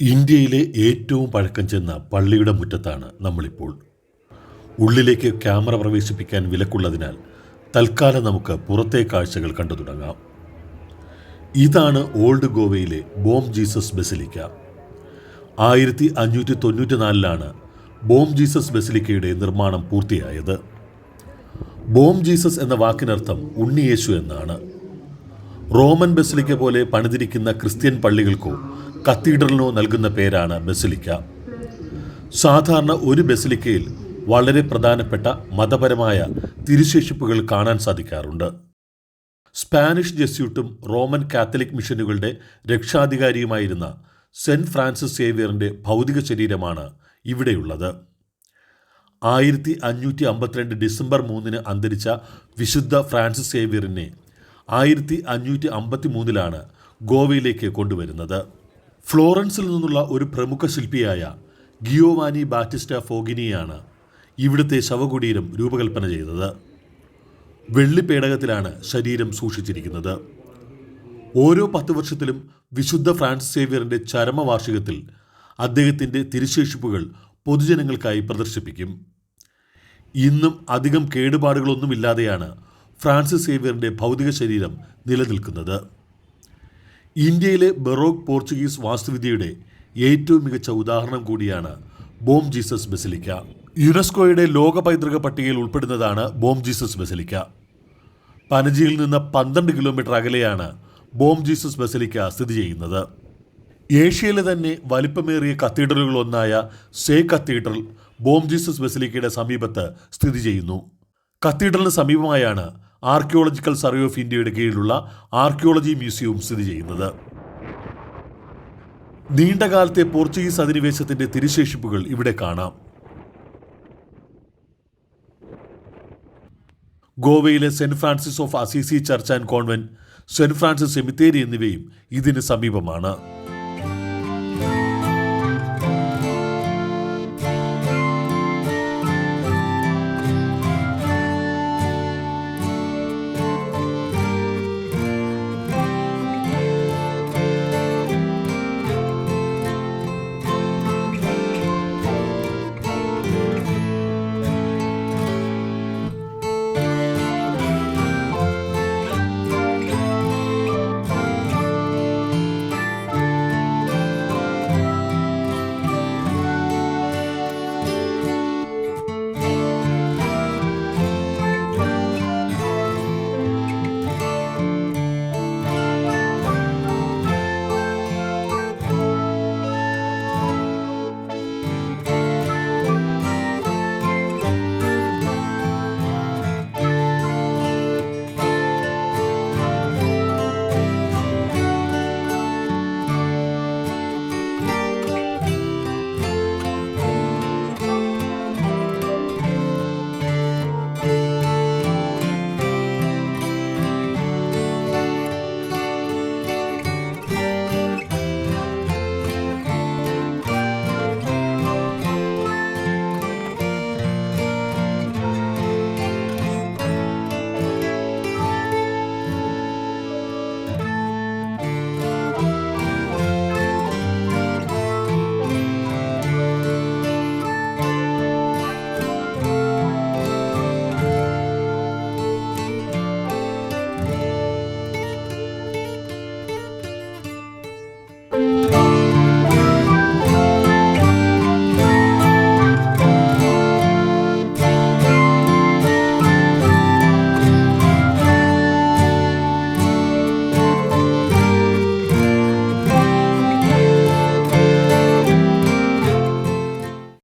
ഇന്ത്യയിലെ ഏറ്റവും പഴക്കം ചെന്ന പള്ളിയുടെ മുറ്റത്താണ് നമ്മളിപ്പോൾ. ഉള്ളിലേക്ക് ക്യാമറ പ്രവേശിപ്പിക്കാൻ വിലക്കുള്ളതിനാൽ തൽക്കാലം നമുക്ക് പുറത്തെ കാഴ്ചകൾ കണ്ടു തുടങ്ങാം. ഇതാണ് ഓൾഡ് ഗോവയിലെ Bom Jesus Basilica. 1594 Bom Jesus ബസിലിക്കയുടെ നിർമ്മാണം പൂർത്തിയായത്. ബോം ജീസസ് എന്ന വാക്കിനർത്ഥം ഉണ്ണിയേശു എന്നാണ്. റോമൻ ബസിലിക്ക പോലെ പണിതിരിക്കുന്ന ക്രിസ്ത്യൻ പള്ളികൾക്കോ കത്തീഡ്രലിനോ നൽകുന്ന പേരാണ് ബസിലിക്ക. സാധാരണ ഒരു ബസിലിക്കയിൽ വളരെ പ്രധാനപ്പെട്ട മതപരമായ തിരുശേഷിപ്പുകൾ കാണാൻ സാധിക്കാറുണ്ട്. സ്പാനിഷ് ജെസ്യൂട്ടും റോമൻ കാത്തലിക് മിഷനുകളുടെ രക്ഷാധികാരിയുമായിരുന്ന സെൻറ്റ് ഫ്രാൻസിസ് സേവ്യറിൻ്റെ ഭൗതിക ശരീരമാണ് ഇവിടെയുള്ളത്. 1552 ഡിസംബർ 3 അന്തരിച്ച വിശുദ്ധ ഫ്രാൻസിസ് സേവ്യറിനെ 1553 ഗോവയിലേക്ക് കൊണ്ടുവരുന്നത്. ഫ്ലോറൻസിൽ നിന്നുള്ള ഒരു പ്രമുഖ ശില്പിയായ ഗിയോവാനി ബാറ്റിസ്റ്റ ഫോഗിനിയാണ് ഇവിടുത്തെ ശവകുടീരം രൂപകൽപ്പന ചെയ്തത്. വെള്ളിപ്പേടകത്തിലാണ് ശരീരം സൂക്ഷിച്ചിരിക്കുന്നത്. ഓരോ 10 വർഷത്തിലും വിശുദ്ധ ഫ്രാൻസിസ് സേവ്യറിൻ്റെ ചരമവാർഷികത്തിൽ അദ്ദേഹത്തിൻ്റെ തിരുശേഷിപ്പുകൾ പൊതുജനങ്ങൾക്കായി പ്രദർശിപ്പിക്കും. ഇന്നും അധികം കേടുപാടുകളൊന്നുമില്ലാതെയാണ് ഫ്രാൻസിസ് സേവ്യറിൻ്റെ ഭൗതിക ശരീരം നിലനിൽക്കുന്നത്. ഇന്ത്യയിലെ ബറോക്ക് പോർച്ചുഗീസ് വാസ്തുവിദ്യയുടെ ഏറ്റവും മികച്ച ഉദാഹരണം കൂടിയാണ് ബോം ജീസസ് ബസിലിക്ക. യുനെസ്കോയുടെ ലോക പൈതൃക പട്ടികയിൽ ഉൾപ്പെടുന്നതാണ് ബോം ജീസസ് ബസിലിക്ക. പനജിയിൽ നിന്ന് 12 കിലോമീറ്റർ അകലെയാണ് ബോം ജീസസ് ബസിലിക്ക സ്ഥിതി ചെയ്യുന്നത്. ഏഷ്യയിലെ തന്നെ വലിപ്പമേറിയ കത്തീഡ്രലുകളൊന്നായ സേ കത്തീഡ്രൽ ബോം ജീസസ് ബസിലിക്കയുടെ സമീപത്ത് സ്ഥിതി ചെയ്യുന്നു. കത്തീഡ്രലിന് സമീപമായാണ് ആർക്കിയോളജിക്കൽ സർവേ ഓഫ് ഇന്ത്യയുടെ കീഴിലുള്ള ആർക്കിയോളജി മ്യൂസിയവും സ്ഥിതി ചെയ്യുന്നത്. നീണ്ടകാലത്തെ പോർച്ചുഗീസ് അധിനിവേശത്തിൻ്റെ തിരുശേഷിപ്പുകൾ ഇവിടെ കാണാം. ഗോവയിലെ saint Francis of Assisi church and convent, saint Francis സെമിത്തേരി എന്നിവയും ഇതിന് സമീപമാണ്.